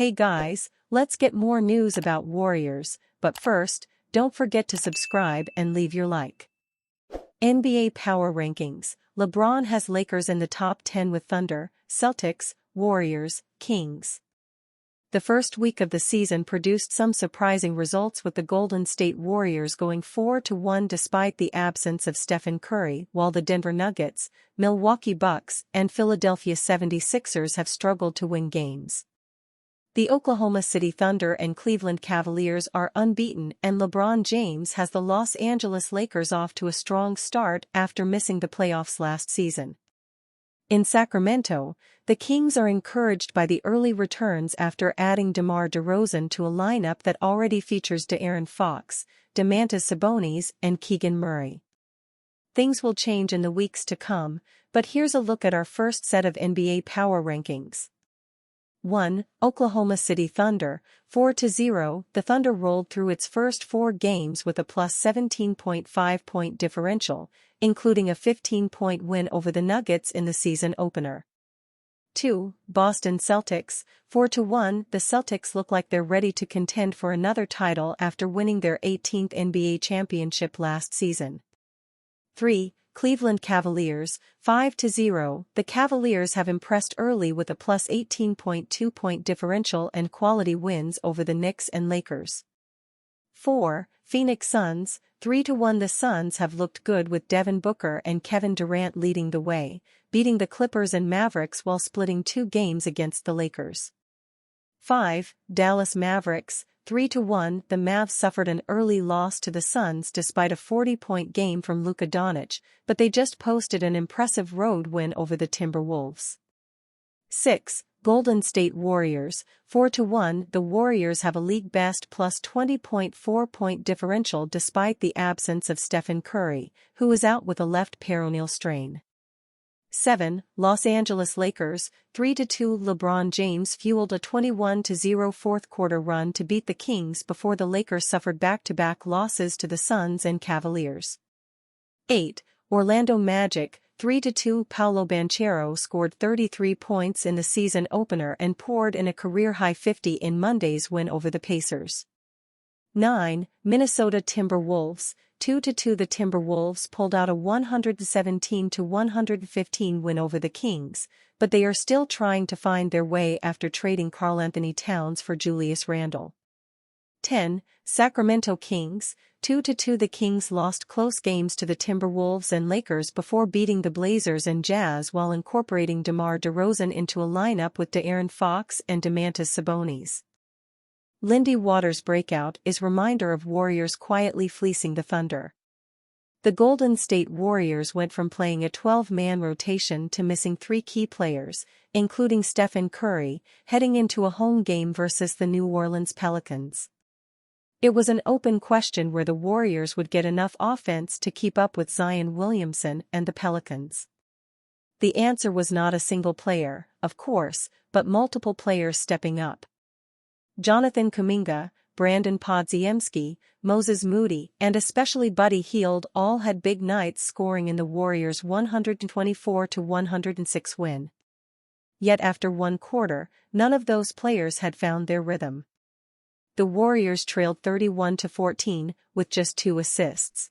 Hey guys, let's get more news about Warriors, but first, don't forget to subscribe and leave your like. NBA Power Rankings. LeBron has Lakers in the top 10 with Thunder, Celtics, Warriors, Kings. The first week of the season produced some surprising results with the Golden State Warriors going 4-1 despite the absence of Stephen Curry, while the Denver Nuggets, Milwaukee Bucks, and Philadelphia 76ers have struggled to win games. The Oklahoma City Thunder and Cleveland Cavaliers are unbeaten, and LeBron James has the Los Angeles Lakers off to a strong start after missing the playoffs last season. In Sacramento, the Kings are encouraged by the early returns after adding DeMar DeRozan to a lineup that already features De'Aaron Fox, Domantas Sabonis, and Keegan Murray. Things will change in the weeks to come, but here's a look at our first set of NBA Power Rankings. 1. Oklahoma City Thunder, 4-0. The Thunder rolled through its first 4 games with a plus 17.5-point differential, including a 15-point win over the Nuggets in the season opener. 2. Boston Celtics, 4-1. The Celtics look like they're ready to contend for another title after winning their 18th NBA championship last season. 3. Cleveland Cavaliers, 5-0. The Cavaliers have impressed early with a plus 18.2-point differential and quality wins over the Knicks and Lakers. 4. Phoenix Suns, 3-1. The Suns have looked good with Devin Booker and Kevin Durant leading the way, beating the Clippers and Mavericks while splitting 2 games against the Lakers. 5. Dallas Mavericks, 3-1. The Mavs suffered an early loss to the Suns despite a 40-point game from Luka Doncic, but they just posted an impressive road win over the Timberwolves. 6. Golden State Warriors, 4-1. The Warriors have a league-best plus 20.4-point differential despite the absence of Stephen Curry, who is out with a left peroneal strain. 7. Los Angeles Lakers, 3-2. LeBron James fueled a 21-0 fourth-quarter run to beat the Kings before the Lakers suffered back-to-back losses to the Suns and Cavaliers. 8. Orlando Magic, 3-2. Paolo Banchero scored 33 points in the season opener and poured in a career-high 50 in Monday's win over the Pacers. 9. Minnesota Timberwolves, 2-2. The Timberwolves pulled out a 117-115 win over the Kings, but they are still trying to find their way after trading Karl-Anthony Towns for Julius Randle. 10. Sacramento Kings, 2-2. The Kings lost close games to the Timberwolves and Lakers before beating the Blazers and Jazz while incorporating DeMar DeRozan into a lineup with De'Aaron Fox and Domantas Sabonis. Lindy Waters' breakout is reminder of Warriors quietly fleecing the Thunder. The Golden State Warriors went from playing a 12-man rotation to missing 3 key players, including Stephen Curry, heading into a home game versus the New Orleans Pelicans. It was an open question where the Warriors would get enough offense to keep up with Zion Williamson and the Pelicans. The answer was not a single player, of course, but multiple players stepping up. Jonathan Kuminga, Brandon Podziemski, Moses Moody, and especially Buddy Hield all had big nights scoring in the Warriors' 124-106 win. Yet after one quarter, none of those players had found their rhythm. The Warriors trailed 31-14, with just 2 assists.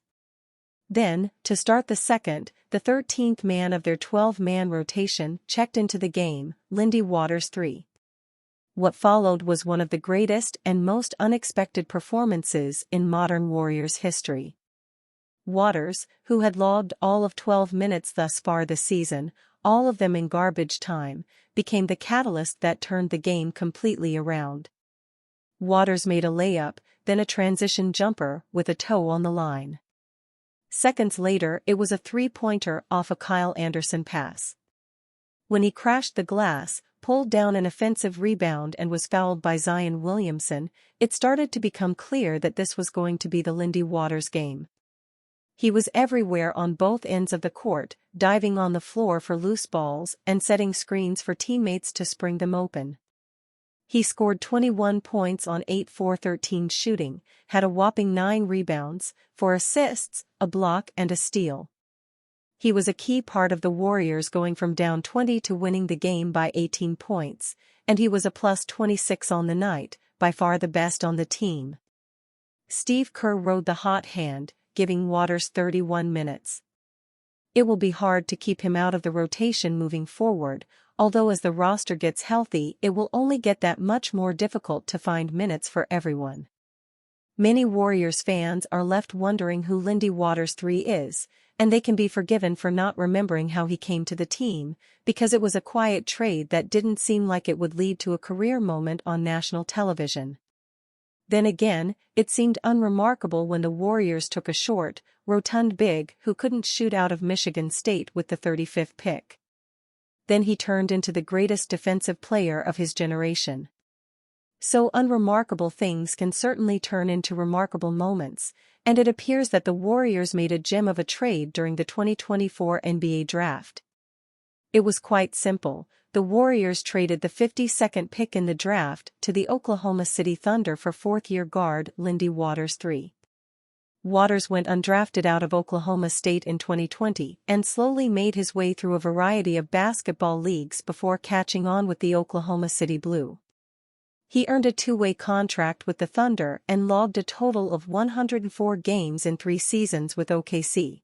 Then, to start the second, the 13th man of their 12-man rotation checked into the game, Lindy Waters 3. What followed was one of the greatest and most unexpected performances in modern Warriors history. Waters, who had logged all of 12 minutes thus far this season, all of them in garbage time, became the catalyst that turned the game completely around. Waters made a layup, then a transition jumper with a toe on the line. Seconds later, it was a 3-pointer off a Kyle Anderson pass. When he crashed the glass, pulled down an offensive rebound and was fouled by Zion Williamson, it started to become clear that this was going to be the Lindy Waters game. He was everywhere on both ends of the court, diving on the floor for loose balls and setting screens for teammates to spring them open. He scored 21 points on 8-for-13 shooting, had a whopping 9 rebounds, 4 assists, a block and a steal. He was a key part of the Warriors going from down 20 to winning the game by 18 points, and he was a plus 26 on the night, by far the best on the team. Steve Kerr rode the hot hand, giving Waters 31 minutes. It will be hard to keep him out of the rotation moving forward, although as the roster gets healthy it will only get that much more difficult to find minutes for everyone. Many Warriors fans are left wondering who Lindy Waters III is, and they can be forgiven for not remembering how he came to the team, because it was a quiet trade that didn't seem like it would lead to a career moment on national television. Then again, it seemed unremarkable when the Warriors took a short, rotund big who couldn't shoot out of Michigan State with the 35th pick. Then he turned into the greatest defensive player of his generation. So unremarkable things can certainly turn into remarkable moments, and it appears that the Warriors made a gem of a trade during the 2024 NBA draft. It was quite simple. The Warriors traded the 52nd pick in the draft to the Oklahoma City Thunder for fourth-year guard Lindy Waters III. Waters went undrafted out of Oklahoma State in 2020 and slowly made his way through a variety of basketball leagues before catching on with the Oklahoma City Blue. He earned a two-way contract with the Thunder and logged a total of 104 games in 3 seasons with OKC.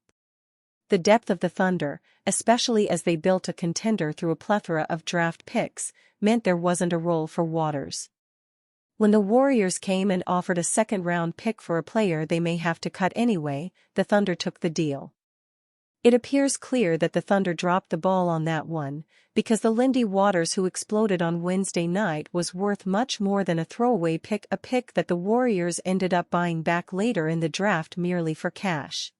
The depth of the Thunder, especially as they built a contender through a plethora of draft picks, meant there wasn't a role for Waters. When the Warriors came and offered a second-round pick for a player they may have to cut anyway, the Thunder took the deal. It appears clear that the Thunder dropped the ball on that one, because the Lindy Waters who exploded on Wednesday night was worth much more than a throwaway pick, a pick that the Warriors ended up buying back later in the draft merely for cash.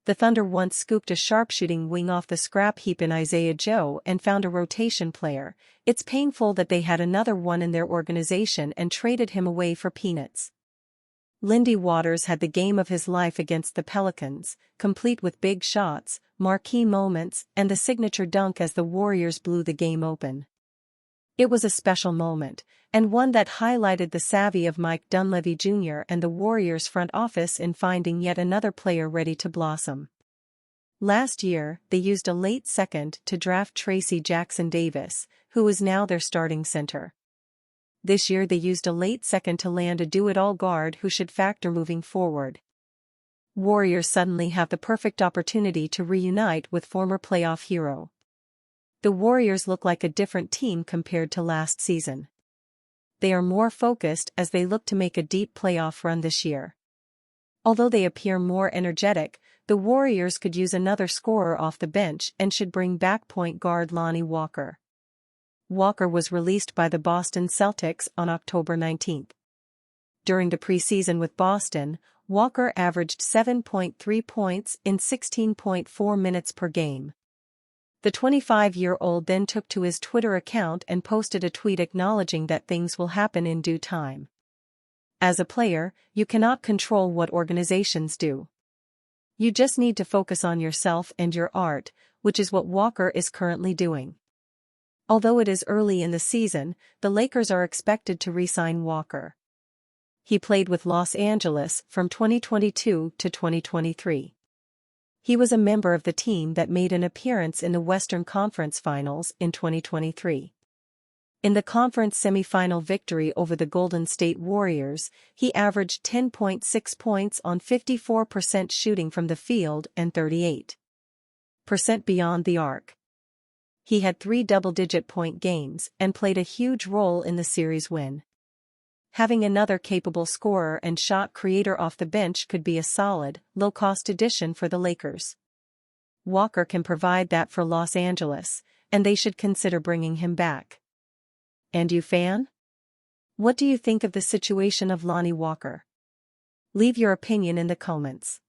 The Thunder once scooped a sharpshooting wing off the scrap heap in Isaiah Joe and found a rotation player. It's painful that they had another one in their organization and traded him away for peanuts. Lindy Waters had the game of his life against the Pelicans, complete with big shots, marquee moments, and the signature dunk as the Warriors blew the game open. It was a special moment, and one that highlighted the savvy of Mike Dunleavy Jr. and the Warriors front office in finding yet another player ready to blossom. Last year, they used a late second to draft Tracy Jackson Davis, who is now their starting center. This year they used a late second to land a do-it-all guard who should factor moving forward. Warriors suddenly have the perfect opportunity to reunite with former playoff hero. The Warriors look like a different team compared to last season. They are more focused as they look to make a deep playoff run this year. Although they appear more energetic, the Warriors could use another scorer off the bench and should bring back point guard Lonnie Walker. Walker was released by the Boston Celtics on October 19. During the preseason with Boston, Walker averaged 7.3 points in 16.4 minutes per game. The 25-year-old then took to his Twitter account and posted a tweet acknowledging that things will happen in due time. As a player, you cannot control what organizations do. You just need to focus on yourself and your art, which is what Walker is currently doing. Although it is early in the season, the Lakers are expected to re-sign Walker. He played with Los Angeles from 2022 to 2023. He was a member of the team that made an appearance in the Western Conference Finals in 2023. In the conference semifinal victory over the Golden State Warriors, he averaged 10.6 points on 54% shooting from the field and 38% beyond the arc. He had 3 double-digit point games and played a huge role in the series win. Having another capable scorer and shot creator off the bench could be a solid, low-cost addition for the Lakers. Walker can provide that for Los Angeles, and they should consider bringing him back. And you, fan? What do you think of the situation of Lonnie Walker? Leave your opinion in the comments.